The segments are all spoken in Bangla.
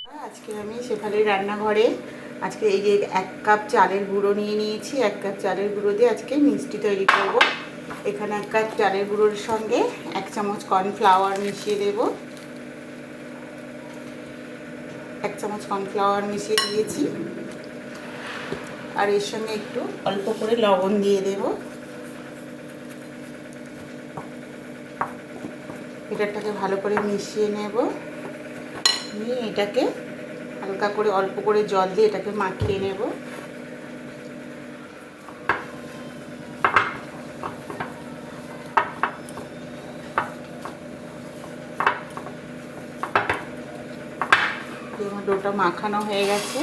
আজকে আমি শেফালির রান্নাঘরে আজকে এই যে 1 কাপ চালের গুঁড়ো নিয়ে নিয়েছি। 1 কাপ চালের গুঁড়ো দিয়ে আজকে মিষ্টি তৈরি করব। এখানে 1 কাপ চালের গুঁড়োর সঙ্গে 1 চামচ কর্নফ্লাওয়ার মিশিয়ে দেব। 1 চামচ কর্নফ্লাওয়ার মিশিয়ে দিয়েছি, আর এর সঙ্গে একটু অল্প করে লবণ দিয়ে দেব। এটাকে ভালো করে মিশিয়ে নেব। নিয়ে এটাকে হালকা করে অল্প করে জল দিয়ে এটাকে মাখিয়ে নেব। আমার ডোটা মাখানো হয়ে গেছে।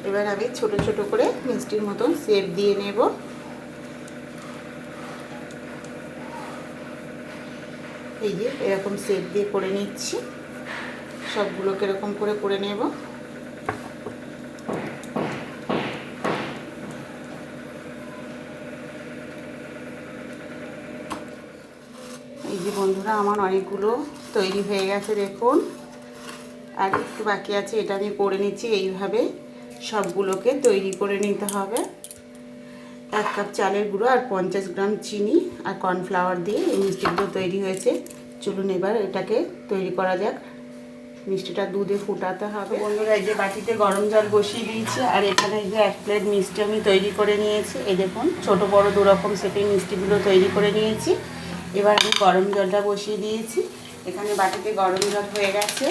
এবার আমি ছোট ছোট করে মিষ্টির মতন শেপ দিয়ে নেব। এই যে এরকম শেপ দিয়ে করে নিচ্ছি। সবগুলোকে এরকম করে নেব। এই যে বন্ধুরা, আমার অনেকগুলো তৈরি হয়ে গেছে দেখুন, আর একটু বাকি আছে। এটা আমি করে নিচ্ছি। এইভাবে সবগুলোকে তৈরি করে নিতে হবে। 1 কাপ চালের গুঁড়ো আর 50 গ্রাম চিনি আর কর্নফ্লাওয়ার দিয়ে এই মিষ্টিগুলো তৈরি হয়েছে। চলুন এবার এটাকে তৈরি করা যাক। মিষ্টিটা দুধে ফুটাতে হবে। বন্ধুরা, এই যে বাটিতে গরম জল বসিয়ে দিয়েছি, আর এখানে এই যে 1 প্লেট মিষ্টি আমি তৈরি করে নিয়েছি। এই দেখুন, ছোট বড় দুরকম শেপে মিষ্টিগুলো তৈরি করে নিয়েছি। এবার আমি গরম জলটা বসিয়ে দিয়েছি। এখানে বাটিতে গরম জল হয়ে গেছে।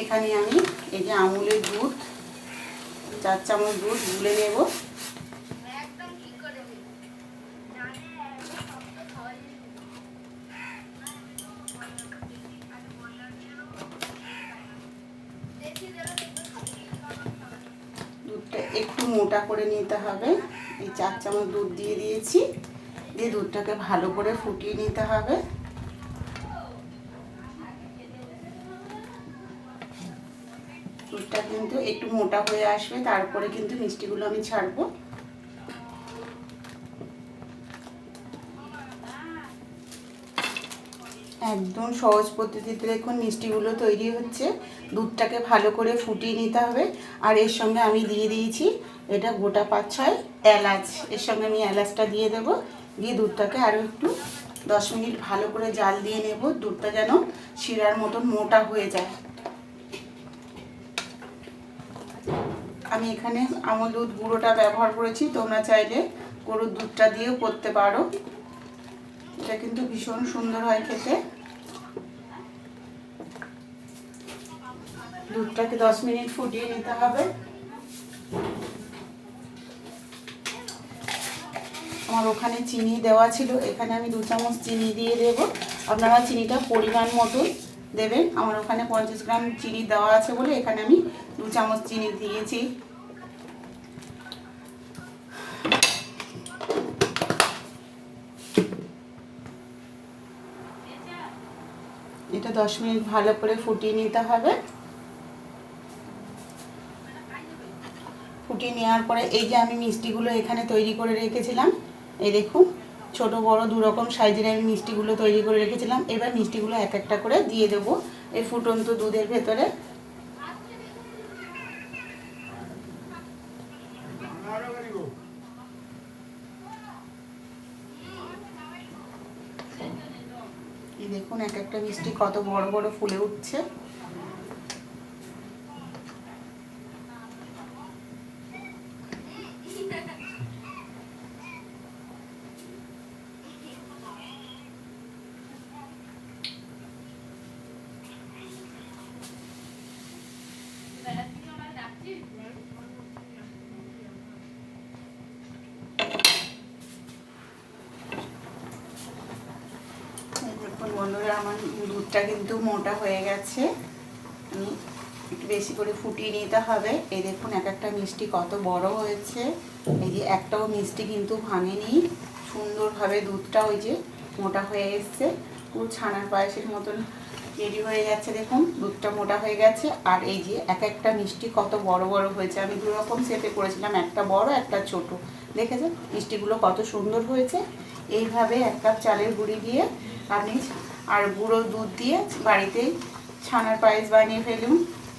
এখানে আমি এই যে আমুলের দুধ 4 চামচ দুধ গুলে নেব। দুধটা একটু মোটা করে নিতে হবে। এই 4 চামচ দুধ দিয়ে দিয়েছি। দিয়ে দুধটাকে ভালো করে ফুটিয়ে নিতে হবে। দুধটা কিন্তু একটু মোটা হয়ে আসবে, তারপরে কিন্তু মিষ্টিগুলো আমি ছাড়বো। একদম সহজ পদ্ধতিতে দেখুন মিষ্টিগুলো তৈরি হচ্ছে। দুধটাকে ভালো করে ফুটিয়ে নিতে হবে। আর এর সঙ্গে আমি দিয়ে দিয়েছি এটা গোটা 5-6 এলাচ। এর সঙ্গে আমি এলাচটা দিয়ে দেবো। দিয়ে দুধটাকে আরও একটু 10 মিনিট ভালো করে জাল দিয়ে নেব। দুধটা যেন শিরার মতন মোটা হয়ে যায়। আমি এখানে আমুল দুধ গুঁড়োটা ব্যবহার করেছি, তোমরা চাইলে গরুর দুধটা দিয়েও করতে পারো। এটা কিন্তু ভীষণ সুন্দর হয় খেতে। দুধটাকে 10 মিনিট ফুটিয়ে নিতে হবে। আমার ওখানে চিনি দেওয়া ছিল, এখানে আমি 2 চামচ চিনি দিয়ে দেব। আপনারা চিনিটা পরিমাণ মতন দেবেন। আমার ওখানে 50 গ্রাম চিনি দেওয়া আছে বলে এখানে আমি 2 চামচ চিনি দিয়েছি। এটা 10 মিনিট ভালো করে ফুটিয়ে নিতে হবে। ফুটিয়ে নেওয়ার পরে এই যে আমি মিষ্টিগুলো এখানে তৈরি করে রেখেছিলাম, এই দেখুন ছোট বড় দুরকম সাইজের আমি মিষ্টিগুলো তৈরি করে রেখেছিলাম। এবার মিষ্টিগুলো এক একটা করে দিয়ে দেবো এই ফুটন্ত দুধের ভেতরে। এই দেখুন এক একটা মিষ্টি কত বড় বড় ফুলে উঠছে। দেখুন বন্ধুরা, আমার দুধটা কিন্তু মোটা হয়ে গেছে। আমি একটু বেশি করে ফুটিয়ে নিতে হবে। এই দেখুন এক একটা মিষ্টি কত বড় হয়েছে। এই যে একটাও মিষ্টি কিন্তু ভাঙেনি। সুন্দরভাবে দুধটা ওই যে মোটা হয়ে এসছে, পুরো ছানার পায়েসের মতন রেডি হয়ে যাচ্ছে। দেখুন দুধটা মোটা হয়ে গেছে। আর এই যে এক একটা মিষ্টি কত বড় বড় হয়েছে। আমি দুরকম শেপে করেছিলাম, একটা বড় একটা ছোট। দেখেছেন মিষ্টিগুলো কত সুন্দর হয়েছে। এইভাবে 1 কাপ চালের গুঁড়ি দিয়ে আপনি আর গুঁড়ো দুধ দিয়ে বাড়িতেই ছানার পায়েস বানিয়ে ফেলুন।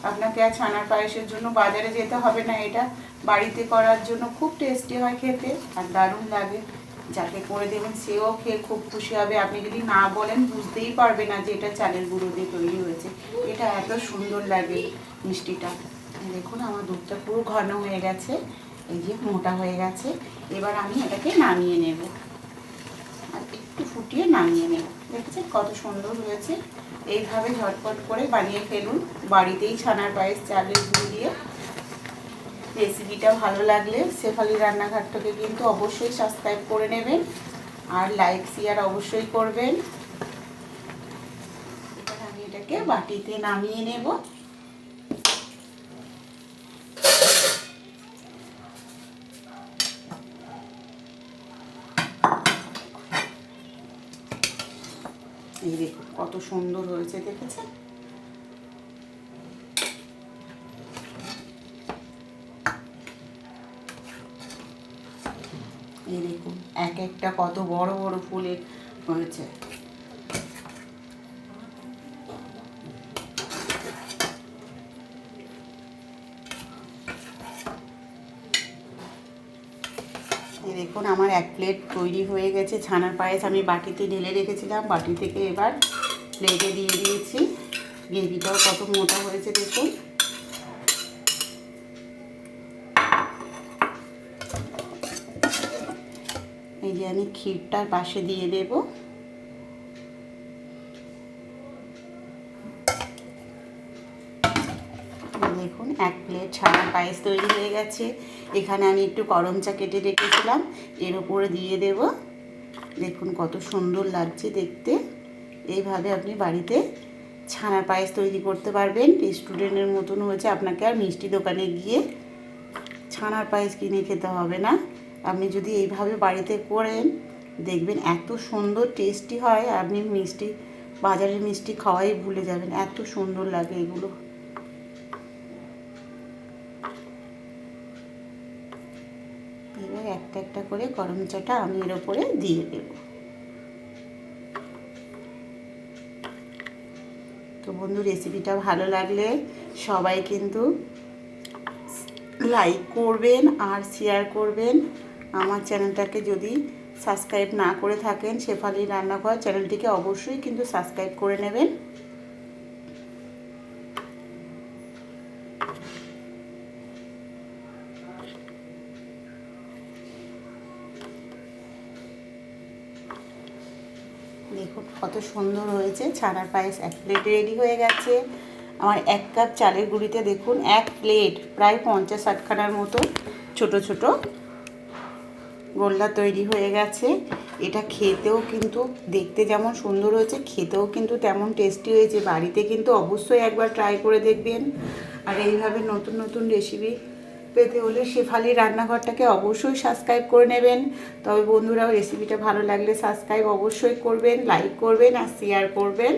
আপনাকে আর ছানার পায়েসের জন্য বাজারে যেতে হবে না, এটা বাড়িতে করার জন্য খুব টেস্টি হয় খেতে আর দারুণ লাগে। যাকে করে দেবেন সেও খেয়ে খুব খুশি হবে। আপনি যদি না বলেন বুঝতেই পারবে না যে এটা চালের গুঁড়ো দিয়ে তৈরি হয়েছে। এটা এত সুন্দর লাগে মিষ্টিটা। দেখুন আমার দুধটা পুরো ঘন হয়ে গেছে, এই যে মোটা হয়ে গেছে। এবার আমি এটাকে নামিয়ে নেব আর একটু ফুটিয়ে নামিয়ে নেব। দেখেছেন কত সুন্দর হয়েছে। এইভাবে ঝটপট করে বানিয়ে ফেলুন বাড়িতেই ছানার পায়েস চালের গুঁড়ো দিয়ে। রেসিপিটা ভালো লাগলে শেফালি রান্নাঘরটাকে কিন্তু অবশ্যই সাবস্ক্রাইব করে নেবেন আর লাইক শেয়ার অবশ্যই করবেন। এবার আমি এটাকে বাটিতে নামিয়ে নেব। এই দেখুন কত সুন্দর হয়েছে, দেখেছেন? এই দেখুন এক একটা কত বড় বড় ফুলের হয়েছে। দেখুন আমার এক প্লেট তৈরি হয়ে গেছে ছানার পায়েস। আমি বাটিতে ঢেলে রেখেছিলাম, বাটি থেকে এবার প্লেটে দিয়ে দিয়েছি। গ্রেভিটাও কত মোটা হয়েছে দেখুন। এই যে আমি ক্ষীরটার পাশে দিয়ে দেব। দেখুন এক প্লেট ছানার পায়েস তৈরি হয়ে গেছে। এখানে আমি একটু করম চা কেটে রেখেছিলাম, এর উপরে দিয়ে দেব। দেখুন কত সুন্দর লাগছে দেখতে। এইভাবে আপনি বাড়িতে ছানার পায়েস তৈরি করতে পারবেন। রেস্টুরেন্টের মতন হয়েছে, আপনাকে আর মিষ্টি দোকানে গিয়ে ছানার পায়েস কিনে খেতে হবে না। আপনি যদি এইভাবে বাড়িতে করেন দেখবেন এত সুন্দর টেস্টি হয়, আপনি মিষ্টি বাজারের মিষ্টি খাওয়াই ভুলে যাবেন, এত সুন্দর লাগে এগুলো। এবার একটা একটা করে গরম চাটা আমি এর উপরে দিয়ে দেব। তো বন্ধু রেসিপিটা ভালো লাগলে সবাই কিন্তু লাইক করবেন আর শেয়ার করবেন। আমার চ্যানেলটাকে যদি সাবস্ক্রাইব না করে থাকেন শেফালি রান্নাঘর চ্যানেলটিকে অবশ্যই কিন্তু সাবস্ক্রাইব করে নেবেন। দেখুন কত সুন্দর হয়েছে ছানার পায়েস। এক প্লেটে রেডি হয়ে গেছে। আমার 1 কাপ চালের গুঁড়িতে দেখুন 1 প্লেট প্রায় 50-60খানার মতো ছোট ছোট গোল্লা তৈরি হয়ে গেছে। এটা খেতেও কিন্তু দেখতে যেমন সুন্দর হয়েছে, খেতেও কিন্তু তেমন টেস্টি হয়েছে। বাড়িতে কিন্তু অবশ্যই একবার ট্রাই করে দেখবেন। আর এইভাবে নতুন নতুন রেসিপি পেতে হলে শেফালি রান্নাঘরটাকে অবশ্যই সাবস্ক্রাইব করে নেবেন। তবে বন্ধুরাও রেসিপিটা ভালো লাগলে সাবস্ক্রাইব অবশ্যই করবেন, লাইক করবেন আর শেয়ার করবেন।